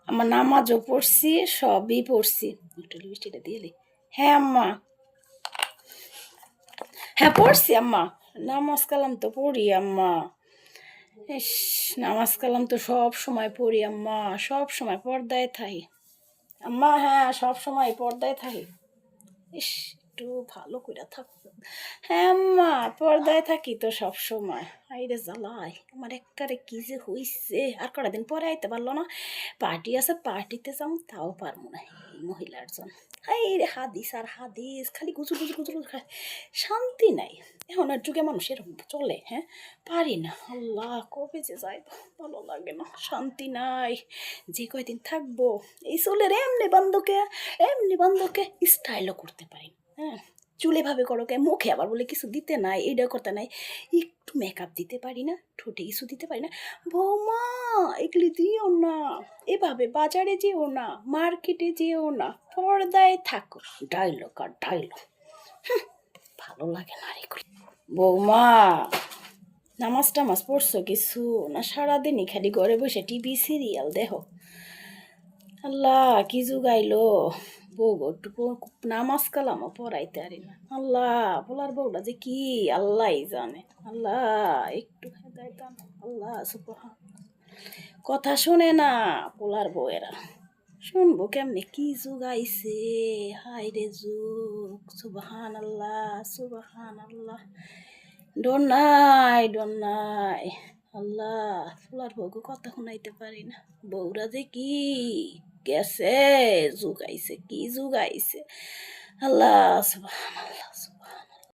আমার নামাজও পড়ছি, সবই পড়ছি। একটু লিপস্টিকটা দিলি। হ্যাঁ আম্মা, হ্যাঁ পড়ছি আম্মা। নামাজ কালাম তো পড়ি আম্মা। ইস, নামাজ কালাম তো সব সময় পড়ি আম্মা, সব সময় পর্দায় থাকি আম্মা। হ্যাঁ সব সময় পর্দায় থাকি। ইস, একটু ভালো করে থাকতো। হ্যাঁ আম্মা, পর্দায় থাকি তো সব সময়। আইরে জ্বালাই আমার একবারে কি যে হইছে। আর কটা দিন পরে আইতে পারলো না। পার্টি আছে, পার্টিতে যাও, তাও পারবো না এই মহিলার জন্য। হাই রে হাদিস আর হাদিস, খালি গুজুর গুজুর গুজুর গুজুর খায়, শান্তি নাই। এখন আর যুগে মানুষ এরকম চলে? হ্যাঁ পারি না। আল্লাহ কবে যে যাই, ভালো লাগে না, শান্তি নাই। যে কয়দিন থাকবো এই চুলের এমনি বন্ধকে স্টাইলও করতে পারি না। হ্যাঁ চুলে ভাবে করো কে, মুখে আবার বলে কিছু দিতে নাই, এইটা করতে নাই। একটু মেকআপ দিতে পারি না, ঠোঁটে কিছু দিতে পারি না। বৌমা এগুলি দিও না, এভাবে বাজারে যেও না, মার্কেটে যেও না, পর্দায় থাকো। ডায়লগ আর ডায়লগ, ভালো লাগে না রে এগুলি। বৌমা নামাজ টামাজ পড়ছো কিছু না? সারাদিনই খালি ঘরে বসে টিভি সিরিয়াল দেখো। আল্লাহ কি যুগাইলো বউ, একটু নামাজ কালামও পড়াইতে পারি না। আল্লাহ বলার বউটা যে কি আল্লাহ জানে। আল্লাহ একটু হেদায়েত দান। আল্লাহ সুবহান, কথা শোনে না পোলার বউয়েরা, শুনবো কেমনে? কি যুগ আইছে, হাই রে যুগ, সুবহান আল্লাহ সুবহান আল্লাহ। ডর নাই ডর নাই। আল্লাহ পোলার বউকে কথা শুনাইতে পারি না। বউরা যে কি গেছে, যুগ আইছে, কি যুগ আইছে। আল্লাহ সুবহান আল্লাহ।